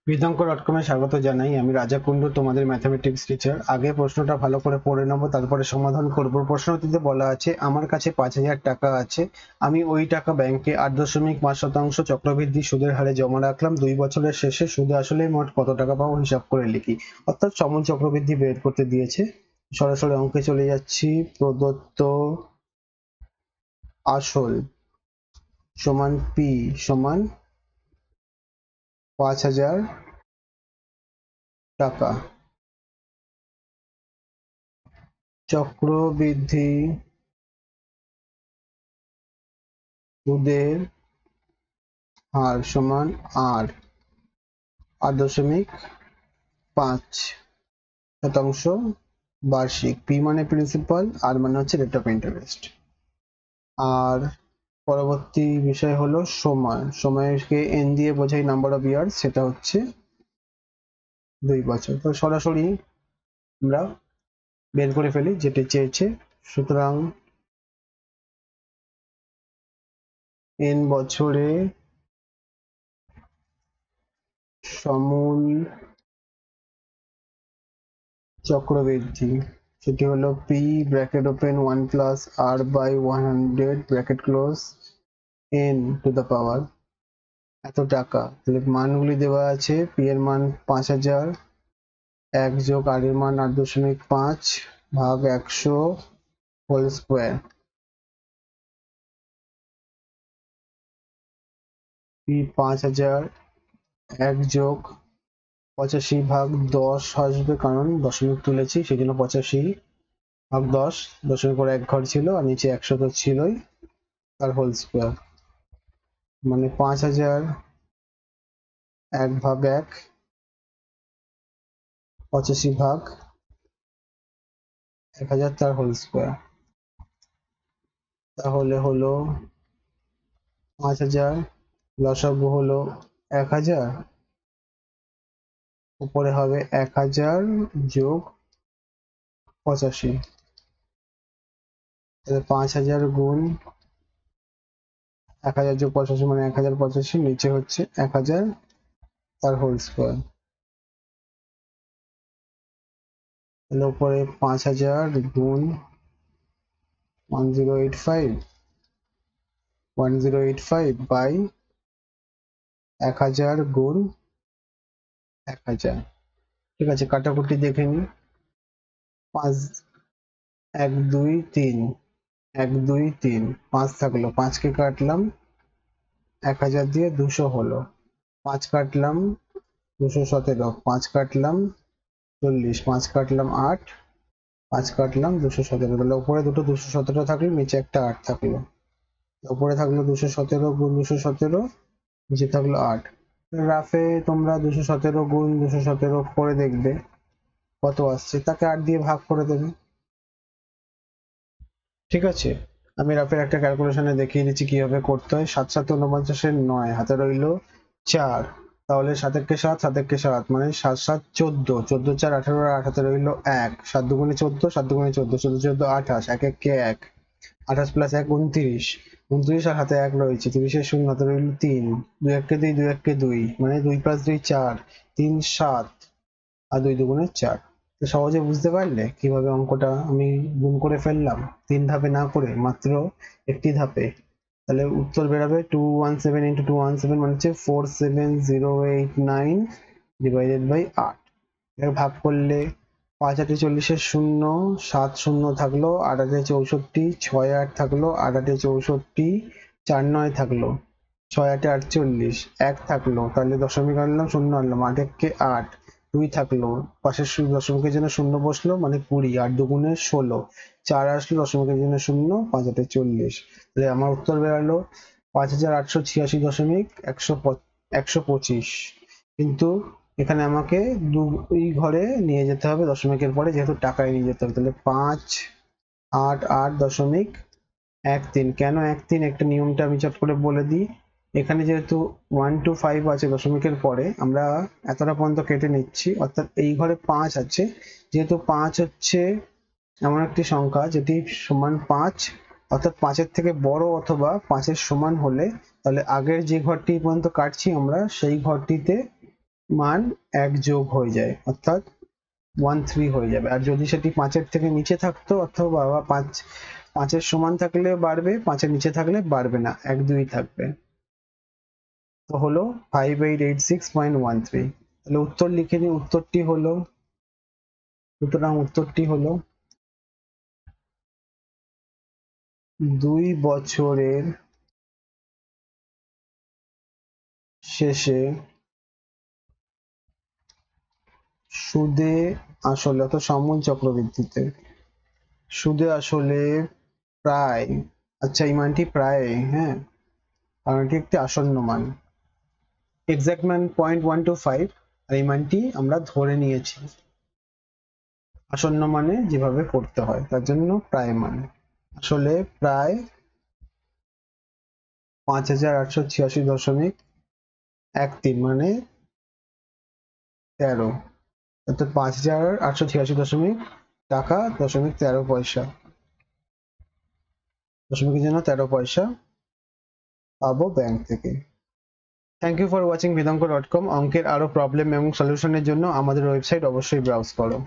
বিদঙ্ক.com এ স্বাগত জানাই। আমি রাজা কুন্ডু, তোমাদের ম্যাথমেটিক্স টিচার। আগে প্রশ্নটা ভালো করে পড়ে নেবো, তারপরে সমাধান করব। প্রশ্নটিতে বলা আছে, আমার কাছে 5,000 টাকা আছে, আমি ওই টাকা ব্যাংকে 8.5% চক্রবৃদ্ধি সুদের হারে জমা রাখলাম। 2 বছরের শেষে সুদে আসলে মোট কত টাকা পাবো হিসাব করে লিখি। অর্থাৎ সমূল চক্রবৃদ্ধি বের করতে দিয়েছে। সরাসরি অঙ্কে চলে যাচ্ছি। প্রদত্ত আসল সমান পি সমান 5,000 টাকা, চক্রবৃদ্ধি সুদের হার সমান আর 8.5% বার্ষিক। পি মানে প্রিন্সিপাল, আর মানে হচ্ছে রেট অফ ইন্টারেস্ট। আর পরবর্তী বিষয় হলো সময়। সময়কে এন দিয়ে বোঝাই নাম্বার অফ ইয়ার, সেটা হচ্ছে 2 বছর। তো সরাসরি আমরা বের করে ফেলি যেটা চেয়েছে। সুতরাং এন বছরে সমূল চক্রবৃদ্ধি, সেটি হলো P bracket open 1 plus R by 100 bracket close N to the power এত টাকা। তাহলে মানগুলি দেওয়া আছে। পি এর মান 5,000, 1 যোগ আর এর মান 8.5 ভাগ 100 হোল স্কোয়ার। পি 5,000, 1 যোগ 85 ভাগ 10 আসবে, কারণ দশমিক তুলেছি সেই জন্য 85 ভাগ 10, দশমিক করে 1 ঘর ছিল আর নিচে 100 তো ছিলই, তার হোল স্কোয়ার। মানে 5,000 1 ভাগ 1, 85 ভাগ 1000 তার হোল স্কোয়ার। তাহলে হলো 5,000, লসাগু হলো 1,000, উপরে হবে 1,000 যোগ 85। তাহলে 5,000 গুণ 1,000 যোগ 85 মানে 1,085, নিচে হচ্ছে 1,000 তার হোল স্কোয়ার। তাহলে উপরে 5,000 গুণ 1085 বাই 1,000 গুণ 1,000। ঠিক আছে, কাটাকুটি দেখে নি। 5 1 2 3 1 2 3 5 থাকলো, 5 কে কাটলাম 1,000 দিয়ে, 200 হলো। 5 কাটলাম 217, 5 কাটলাম 40, 5 কাটলাম 8, 5 কাটলাম 217। তাহলে উপরে দুটো 217 থাকলো, নিচে একটা 8 থাকলো। উপরে থাকলো 217 গুণ 217, নিচে থাকলো 8। রাফে তোমরা 217 গুণ 217 করে দেখবে কত আসছে, তাকে 8 দিয়ে ভাগ করে দেবে। ঠিক আছে, আমি রাফের একটা ক্যালকুলেশনে দেখিয়ে দিচ্ছি কিভাবে করতে হয়। 7 7 49 9, হাতে রইলো 4, তাহলে 7 একে 7, 7 একে 7 মানে 7 7 14, 14 4 18, আর 8 হাতে রইলো 1, 7 দুগুণে 14, 7 দুগুণে 14, 14 14 28, 1 1 কে 1, 28 প্লাস 1 29, 29 আর হাতে 1 রয়েছে, 30 এর শূন্য হাতে রইলো 3, 2 1 কে 2, 2 1 কে 2 মানে 2 প্লাস 2 4, 3 7, আর 2 দুগুণে 4। তো সহজে বুঝতে পারলে কিভাবে অঙ্কটা আমি গুণ করে ফেললাম 3 ধাপে না করে মাত্র একটি ধাপে। তাহলে উত্তর বেরোবে 217 into 217 মানে হচ্ছে 47089 ডিভাইডেড বাই 8। এর ভাগ করলে 5 8 40 শূন্য, 7 শূন্য থাকলো, 8 8 64, 6 8 থাকলো, 8 8 64, 4 9 থাকলো, 6 8 48, 1 থাকলো, তাহলে দশমিক আনলাম, শূন্য আনলাম, 8 1 8, 2 থাকলো, পাশের দশমিকের জন্য শূন্য বসলো মানে 20, 8 দুগুণে 16, 4 আসলো, দশমিকের জন্য শূন্য, 5 8 40। তাহলে আমার উত্তর বেরালো 5,886.125। কিন্তু এখানে আমাকে দুই ঘরে নিয়ে যেতে হবে দশমিকের পরে, যেহেতু টাকায় নিয়ে যেতে হবে। তাহলে 588.13। কেন 13? একটা নিয়মটা আমি চট করে বলে দিই। এখানে যেহেতু 1 to 5 আছে দশমিকের পরে, আমরা এতটা পর্যন্ত কেটে নিচ্ছি, অর্থাৎ এই ঘরে 5 আছে। যেহেতু 5 হচ্ছে এমন একটি সংখ্যা যেটি সমান 5, অর্থাৎ 5-এর থেকে বড় অথবা 5-এর সমান হলে, তাহলে আগের যে ঘরটি পর্যন্ত কাটছি আমরা সেই ঘরটিতে মান 1 যোগ হয়ে যায়, অর্থাৎ 13 হয়ে যাবে। আর যদি সেটি 5-এর থেকে নিচে থাকতো অথবা 5-এর সমান থাকলে বাড়বে, 5-এর নিচে থাকলে বাড়বে না, 1-2 থাকবে। তো হলো 5886.13। তাহলে উত্তর লিখে নিই, উত্তরটি হলো, সুতরাং উত্তরটি হলো 2 বছরের শেষে সুদে আসলে অর্থাৎ সমমূল চক্রবৃদ্ধিতে সুদে আসলে প্রায়, আচ্ছা এই মানটি প্রায়, হ্যাঁ কারণ এটি একটি আসন্ন মান, এক্সাক্ট মান 0.125, আর এই মানটি আমরা ধরে নিয়েছি আসন্ন মানে যেভাবে করতে হয় তার জন্য প্রায় মানে আসলে প্রায় 5886.13 মানে 13, অর্থাৎ 5886 টাকা দশমিক 13 পয়সা, দশমিকের জন্য 13 পয়সা পাবো ব্যাংক থেকে। Thank you for watching vedanko.com। অঙ্কের আরো প্রবলেম এবং সলিউশনের জন্য আমাদের ওয়েবসাইট অবশ্যই ব্রাউজ করো।